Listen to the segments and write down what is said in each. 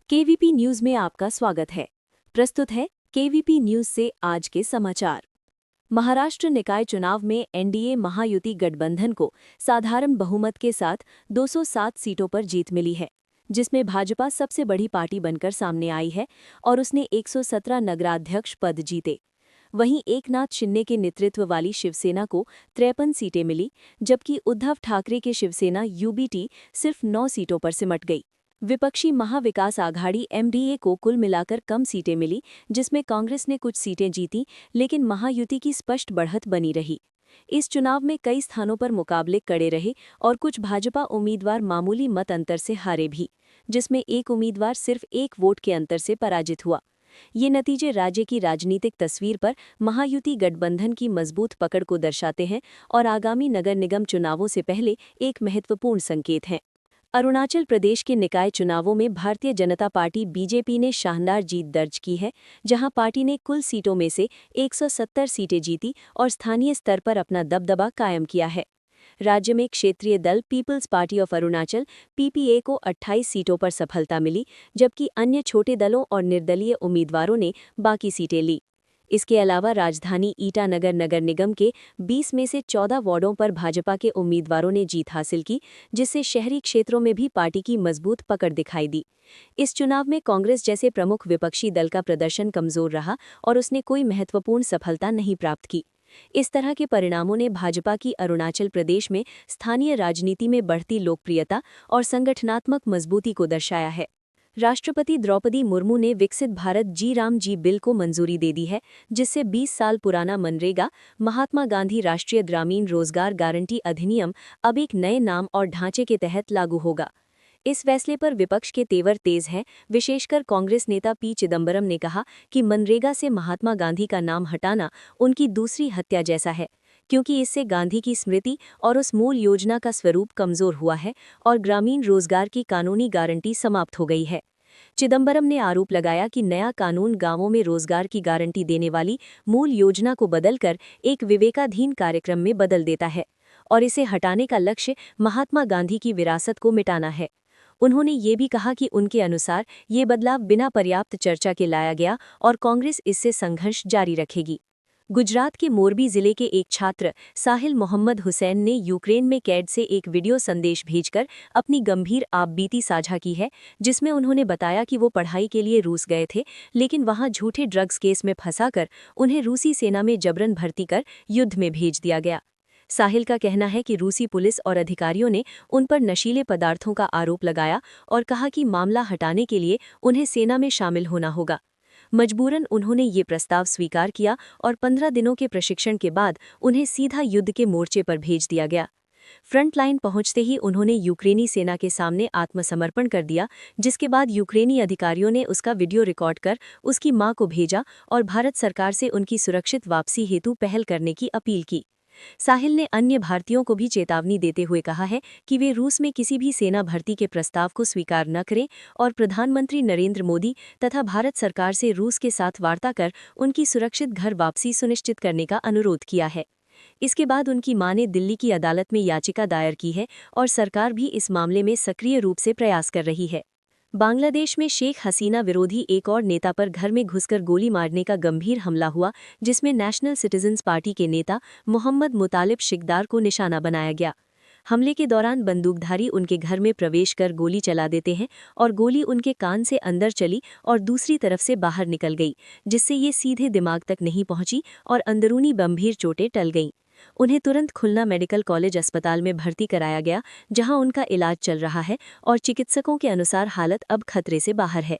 KVP news में आपका स्वागत है। प्रस्तुत है केवीपी न्यूज से आज के समाचार। महाराष्ट्र निकाय चुनाव में एनडीए महायुति गठबंधन को साधारण बहुमत के साथ 207 सीटों पर जीत मिली है, जिसमें भाजपा सबसे बड़ी पार्टी बनकर सामने आई है और उसने 117 नगराध्यक्ष पद जीते। वहीं एकनाथ शिंदे के नेतृत्व वाली शिवसेना को 53 सीटें मिली, जबकि उद्धव ठाकरे के शिवसेना यूबीटी सिर्फ 9 सीटों पर सिमट गई। विपक्षी महाविकास आघाड़ी एमडीए को कुल मिलाकर कम सीटें मिली, जिसमें कांग्रेस ने कुछ सीटें जीती, लेकिन महायुति की स्पष्ट बढ़त बनी रही। इस चुनाव में कई स्थानों पर मुकाबले कड़े रहे और कुछ भाजपा उम्मीदवार मामूली मत अंतर से हारे भी, जिसमें एक उम्मीदवार सिर्फ 1 वोट के अंतर से पराजित हुआ। ये नतीजे राज्य की राजनीतिक तस्वीर पर महायुति गठबंधन की मजबूत पकड़ को दर्शाते हैं और आगामी नगर निगम चुनावों से पहले एक महत्वपूर्ण संकेत हैं। अरुणाचल प्रदेश के निकाय चुनावों में भारतीय जनता पार्टी बीजेपी ने शानदार जीत दर्ज की है, जहां पार्टी ने कुल सीटों में से 170 सीटें जीती और स्थानीय स्तर पर अपना दबदबा कायम किया है। राज्य में क्षेत्रीय दल people's party of Arunachal PPA को 28 सीटों पर सफलता मिली, जबकि अन्य छोटे दलों और निर्दलीय उम्मीदवारों ने बाकी सीटें ली। इसके अलावा राजधानी ईटानगर नगर निगम के 20 में से 14 वार्डों पर भाजपा के उम्मीदवारों ने जीत हासिल की, जिससे शहरी क्षेत्रों में भी पार्टी की मजबूत पकड़ दिखाई दी। इस चुनाव में कांग्रेस जैसे प्रमुख विपक्षी दल का प्रदर्शन कमजोर रहा और उसने कोई महत्वपूर्ण सफलता नहीं प्राप्त की। इस तरह के परिणामों ने भाजपा की अरुणाचल प्रदेश में स्थानीय राजनीति में बढ़ती लोकप्रियता और संगठनात्मक मजबूती को दर्शाया है। राष्ट्रपति द्रौपदी मुर्मू ने विकसित भारत जी राम जी बिल को मंजूरी दे दी है, जिससे 20 साल पुराना मनरेगा महात्मा गांधी राष्ट्रीय ग्रामीण रोजगार गारंटी अधिनियम अब एक नए नाम और ढांचे के तहत लागू होगा। इस फैसले पर विपक्ष के तेवर तेज हैं। विशेषकर कांग्रेस नेता पी चिदंबरम ने कहा कि मनरेगा से महात्मा गांधी का नाम हटाना उनकी दूसरी हत्या जैसा है, क्योंकि इससे गांधी की स्मृति और उस मूल योजना का स्वरूप कमजोर हुआ है और ग्रामीण रोजगार की कानूनी गारंटी समाप्त हो गई है। चिदंबरम ने आरोप लगाया कि नया कानून गांवों में रोजगार की गारंटी देने वाली मूल योजना को बदलकर एक विवेकाधीन कार्यक्रम में बदल देता है और इसे हटाने का लक्ष्य महात्मा गांधी की विरासत को मिटाना है। उन्होंने ये भी कहा कि उनके अनुसार ये बदलाव बिना पर्याप्त चर्चा के लाया गया और कांग्रेस इससे संघर्ष जारी रखेगी। गुजरात के मोरबी जिले के एक छात्र साहिल मोहम्मद हुसैन ने यूक्रेन में कैद से एक वीडियो संदेश भेजकर अपनी गंभीर आपबीती साझा की है, जिसमें उन्होंने बताया कि वो पढ़ाई के लिए रूस गए थे, लेकिन वहां झूठे ड्रग्स केस में फंसाकर उन्हें रूसी सेना में जबरन भर्ती कर युद्ध में भेज दिया गया। साहिल का कहना है कि रूसी पुलिस और अधिकारियों ने उन पर नशीले पदार्थों का आरोप लगाया और कहा कि मामला हटाने के लिए उन्हें सेना में शामिल होना होगा। मजबूरन उन्होंने ये प्रस्ताव स्वीकार किया और 15 दिनों के प्रशिक्षण के बाद उन्हें सीधा युद्ध के मोर्चे पर भेज दिया गया। फ्रंटलाइन पहुंचते ही उन्होंने यूक्रेनी सेना के सामने आत्मसमर्पण कर दिया, जिसके बाद यूक्रेनी अधिकारियों ने उसका वीडियो रिकॉर्ड कर उसकी मां को भेजा और भारत सरकार से उनकी सुरक्षित वापसी हेतु पहल करने की अपील की। साहिल ने अन्य भारतीयों को भी चेतावनी देते हुए कहा है कि वे रूस में किसी भी सेना भर्ती के प्रस्ताव को स्वीकार न करें और प्रधानमंत्री नरेंद्र मोदी तथा भारत सरकार से रूस के साथ वार्ता कर उनकी सुरक्षित घर वापसी सुनिश्चित करने का अनुरोध किया है। इसके बाद उनकी मां ने दिल्ली की अदालत में याचिका दायर की है और सरकार भी इस मामले में सक्रिय रूप से प्रयास कर रही है। बांग्लादेश में शेख हसीना विरोधी एक और नेता पर घर में घुसकर गोली मारने का गंभीर हमला हुआ, जिसमें नेशनल सिटीजन्स पार्टी के नेता मोहम्मद मुतालिब शिकदार को निशाना बनाया गया। हमले के दौरान बंदूकधारी उनके घर में प्रवेश कर गोली चला देते हैं और गोली उनके कान से अंदर चली और दूसरी तरफ से बाहर निकल गई, जिससे ये सीधे दिमाग तक नहीं पहुंची और अंदरूनी गंभीर चोटें टल गईं। उन्हें तुरंत खुलना मेडिकल कॉलेज अस्पताल में भर्ती कराया गया, जहां उनका इलाज चल रहा है और चिकित्सकों के अनुसार हालत अब खतरे से बाहर है।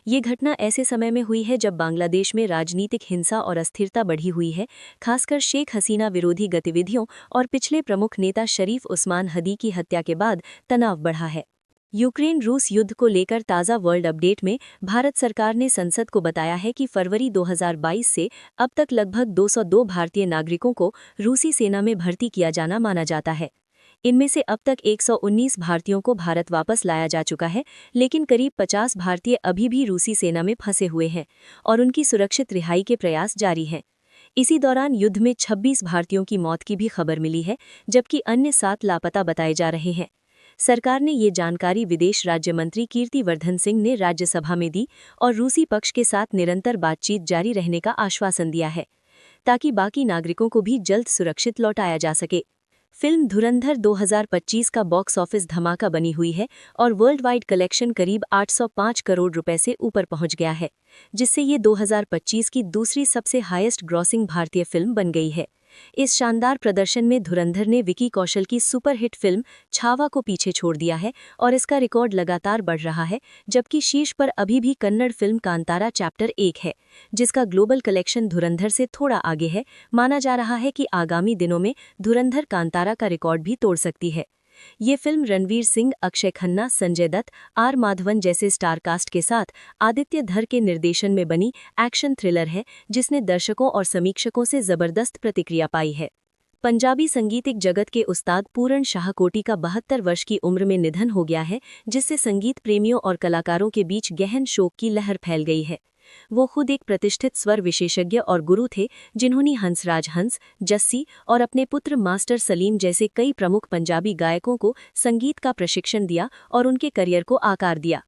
ये घटना ऐसे समय में हुई है जब बांग्लादेश में राजनीतिक हिंसा और अस्थिरता बढ़ी हुई है, खासकर शेख हसीना विरोधी गतिविधियों और पिछले प्रमुख नेता शरीफ उस्मान हदी की हत्या के बाद तनाव बढ़ा है। यूक्रेन रूस युद्ध को लेकर ताज़ा वर्ल्ड अपडेट में भारत सरकार ने संसद को बताया है कि फरवरी 2022 से अब तक लगभग 202 भारतीय नागरिकों को रूसी सेना में भर्ती किया जाना माना जाता है। इनमें से अब तक 119 भारतीयों को भारत वापस लाया जा चुका है, लेकिन करीब 50 भारतीय अभी भी रूसी सेना में फंसे हुए हैं और उनकी सुरक्षित रिहाई के प्रयास जारी हैं। इसी दौरान युद्ध में 26 भारतीयों की मौत की भी खबर मिली है, जबकि अन्य 7 लापता बताए जा रहे हैं। सरकार ने ये जानकारी विदेश राज्य मंत्री कीर्तिवर्धन सिंह ने राज्यसभा में दी और रूसी पक्ष के साथ निरंतर बातचीत जारी रहने का आश्वासन दिया है, ताकि बाकी नागरिकों को भी जल्द सुरक्षित लौटाया जा सके। फिल्म धुरंधर 2025 का बॉक्स ऑफिस धमाका बनी हुई है और वर्ल्ड वाइड कलेक्शन करीब 805 करोड़ रुपए से ऊपर पहुंच गया है, जिससे ये 2025 की दूसरी सबसे हाईएस्ट ग्रॉसिंग भारतीय फिल्म बन गई है। इस शानदार प्रदर्शन में धुरंधर ने विकी कौशल की सुपरहिट फिल्म छावा को पीछे छोड़ दिया है और इसका रिकॉर्ड लगातार बढ़ रहा है, जबकि शीर्ष पर अभी भी कन्नड़ फिल्म कांतारा चैप्टर 1 है, जिसका ग्लोबल कलेक्शन धुरंधर से थोड़ा आगे है। माना जा रहा है कि आगामी दिनों में धुरंधर कांतारा का रिकॉर्ड भी तोड़ सकती है। ये फिल्म रणवीर सिंह, अक्षय खन्ना, संजय दत्त, आर माधवन जैसे स्टारकास्ट के साथ आदित्य धर के निर्देशन में बनी एक्शन थ्रिलर है, जिसने दर्शकों और समीक्षकों से जबरदस्त प्रतिक्रिया पाई है। पंजाबी संगीतिक जगत के उस्ताद पूरण शाहकोटी का 72 वर्ष की उम्र में निधन हो गया है, जिससे संगीत प्रेमियों और कलाकारों के बीच गहन शोक की लहर फैल गई है। वो खुद एक प्रतिष्ठित स्वर विशेषज्ञ और गुरु थे, जिन्होंने हंसराज हंस, जस्सी और अपने पुत्र मास्टर सलीम जैसे कई प्रमुख पंजाबी गायकों को संगीत का प्रशिक्षण दिया और उनके करियर को आकार दिया।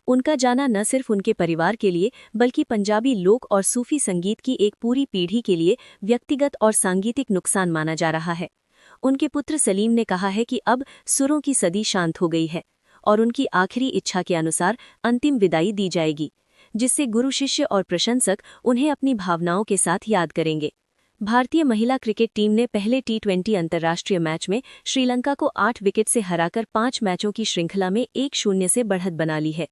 उनका जाना न सिर्फ उनके परिवार के लिए बल्कि पंजाबी लोक और सूफी संगीत की एक पूरी पीढ़ी के लिए व्यक्तिगत और सांगीतिक नुकसान माना जा रहा है। उनके पुत्र सलीम ने कहा है कि अब सुरों की सदी शांत हो गई है और उनकी आखिरी इच्छा के अनुसार अंतिम विदाई दी जाएगी, जिससे गुरु शिष्य और प्रशंसक उन्हें अपनी भावनाओं के साथ याद करेंगे। भारतीय महिला क्रिकेट टीम ने पहले टी20 अंतर्राष्ट्रीय मैच में श्रीलंका को 8 विकेट से हराकर 5 मैचों की श्रृंखला में 1-0 से बढ़त बना ली है।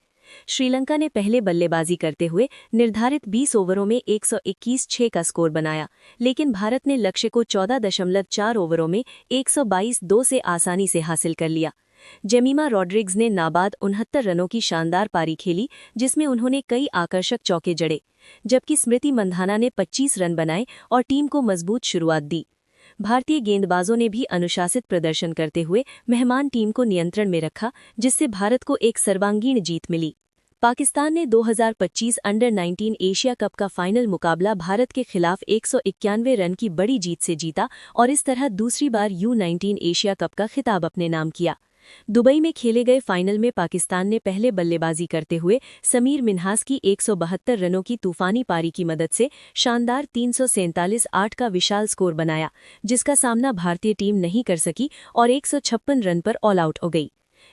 श्रीलंका ने पहले बल्लेबाजी करते हुए निर्धारित 20 ओवरों में 121 का स्कोर बनाया, लेकिन भारत ने लक्ष्य को 14.4 ओवरों में 122 से आसानी से हासिल कर लिया। जेमिमा रॉड्रिग्स ने नाबाद 69 रनों की शानदार पारी खेली, जिसमें उन्होंने कई आकर्षक चौके जड़े, जबकि स्मृति मंधाना ने 25 रन बनाए और टीम को मजबूत शुरुआत दी। भारतीय गेंदबाजों ने भी अनुशासित प्रदर्शन करते हुए मेहमान टीम को नियंत्रण में रखा, जिससे भारत को एक सर्वांगीण जीत मिली। पाकिस्तान ने 2025 अंडर-19 एशिया कप का फाइनल मुकाबला भारत के खिलाफ 191 रन की बड़ी जीत से जीता और इस तरह दूसरी बार U19 एशिया कप का खिताब अपने नाम किया। दुबई में खेले गए फाइनल में पाकिस्तान ने पहले बल्लेबाजी करते हुए समीर मिन्हास की 172 रनों की तूफानी पारी की मदद से शानदार 347 का विशाल स्कोर बनाया, जिसका सामना भारतीय टीम नहीं कर सकी और 156 रन पर ऑल आउट हो गई।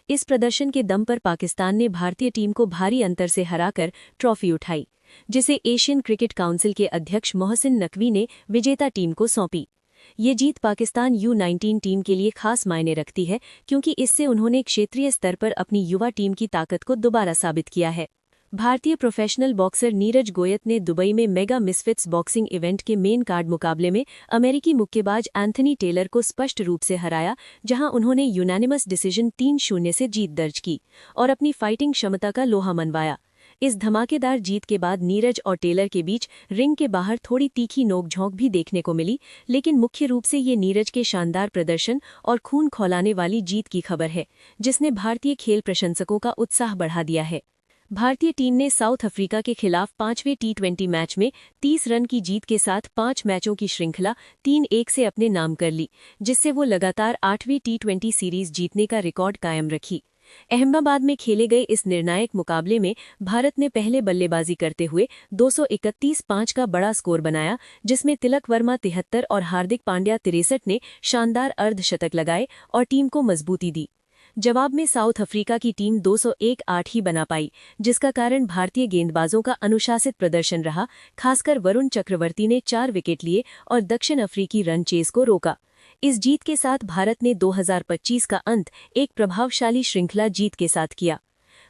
इस प्रदर्शन के दम पर पाकिस्तान ने भारतीय टीम को भारी अंतर से हराकर ट्रॉफी उठाई, जिसे एशियन क्रिकेट काउंसिल के अध्यक्ष मोहसिन नकवी ने विजेता टीम को सौंपी। ये जीत पाकिस्तान U19 टीम के लिए खास मायने रखती है, क्योंकि इससे उन्होंने क्षेत्रीय स्तर पर अपनी युवा टीम की ताकत को दोबारा साबित किया है। भारतीय प्रोफेशनल बॉक्सर नीरज गोयत ने दुबई में मेगा मिसफिट्स बॉक्सिंग इवेंट के मेन कार्ड मुकाबले में अमेरिकी मुक्केबाज एंथनी टेलर को स्पष्ट रूप से हराया, जहां उन्होंने यूनानिमस डिसीजन 3-0 से जीत दर्ज की और अपनी फाइटिंग क्षमता का लोहा मनवाया। इस धमाकेदार जीत के बाद नीरज और टेलर के बीच रिंग के बाहर थोड़ी तीखी नोकझोंक भी देखने को मिली, लेकिन मुख्य रूप से ये नीरज के शानदार प्रदर्शन और खून खौलाने वाली जीत की खबर है, जिसने भारतीय खेल प्रशंसकों का उत्साह बढ़ा दिया है। भारतीय टीम ने साउथ अफ्रीका के खिलाफ 5वें टी20 मैच में 30 रन की जीत के साथ 5 मैचों की श्रृंखला 3-1 से अपने नाम कर ली, जिससे वो लगातार 8वीं टी20 सीरीज जीतने का रिकॉर्ड कायम रखी। अहमदाबाद में खेले गए इस निर्णायक मुकाबले में भारत ने पहले बल्लेबाजी करते हुए 231 का बड़ा स्कोर बनाया, जिसमें तिलक वर्मा 73 और हार्दिक पांड्या 63 ने शानदार अर्धशतक लगाए और टीम को मजबूती दी। जवाब में साउथ अफ्रीका की टीम 201 ही बना पाई, जिसका कारण भारतीय गेंदबाजों का अनुशासित प्रदर्शन रहा। खासकर वरुण चक्रवर्ती ने 4 विकेट लिए और दक्षिण अफ्रीकी रन चेस को रोका। इस जीत के साथ भारत ने 2025 का अंत एक प्रभावशाली श्रृंखला जीत के साथ किया।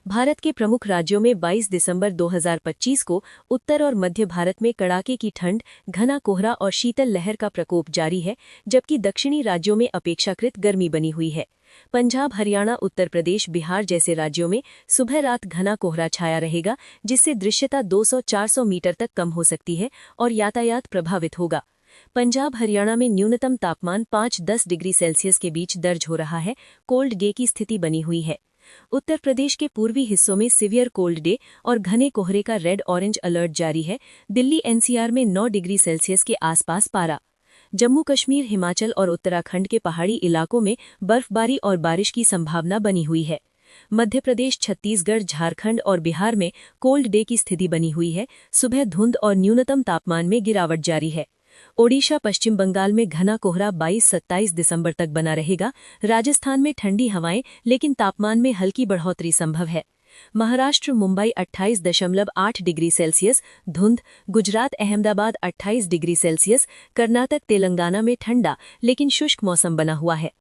भारत के प्रमुख राज्यों में 22 दिसंबर 2025 को उत्तर और मध्य भारत में कड़ाके की ठंड, घना कोहरा और शीतल लहर का प्रकोप जारी है, जबकि दक्षिणी राज्यों में अपेक्षाकृत गर्मी बनी हुई है। पंजाब, हरियाणा, उत्तर प्रदेश, बिहार जैसे राज्यों में सुबह रात घना कोहरा छाया रहेगा, जिससे दृश्यता 200-400 मीटर तक कम हो सकती है और यातायात प्रभावित होगा। पंजाब, हरियाणा में न्यूनतम तापमान 5-10 डिग्री सेल्सियस के बीच दर्ज हो रहा है। कोल्ड डे की स्थिति बनी हुई है। उत्तर प्रदेश के पूर्वी हिस्सों में सिवियर कोल्ड डे और घने कोहरे का रेड ऑरेंज अलर्ट जारी है। दिल्ली एनसीआर में 9 डिग्री सेल्सियस के आसपास पारा। जम्मू कश्मीर, हिमाचल और उत्तराखंड के पहाड़ी इलाकों में बर्फबारी और बारिश की संभावना बनी हुई है। मध्य प्रदेश, छत्तीसगढ़, झारखंड और बिहार में कोल्ड डे की स्थिति बनी हुई है। सुबह धुंध और न्यूनतम तापमान में गिरावट जारी है। ओडिशा, पश्चिम बंगाल में घना कोहरा 22-27 दिसंबर तक बना रहेगा। राजस्थान में ठंडी हवाएं, लेकिन तापमान में हल्की बढ़ोतरी संभव है। महाराष्ट्र, मुंबई 28.8 डिग्री सेल्सियस धुंध। Gujarat, Ahmedabad 28 degree Celsius. कर्नाटक, तेलंगाना में ठंडा लेकिन शुष्क मौसम बना हुआ है।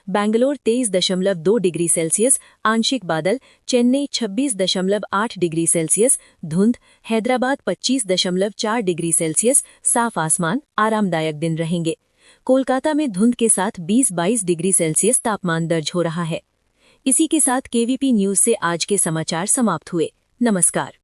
बैंगलोर 23.2 डिग्री सेल्सियस आंशिक बादल। चेन्नई 26.8 डिग्री सेल्सियस धुंध। हैदराबाद 25.4 डिग्री सेल्सियस साफ आसमान, आरामदायक दिन रहेंगे। कोलकाता में धुंध के साथ 20-22 डिग्री सेल्सियस तापमान दर्ज हो रहा है। इसी के साथ केवीपी न्यूज से आज के समाचार समाप्त हुए। नमस्कार।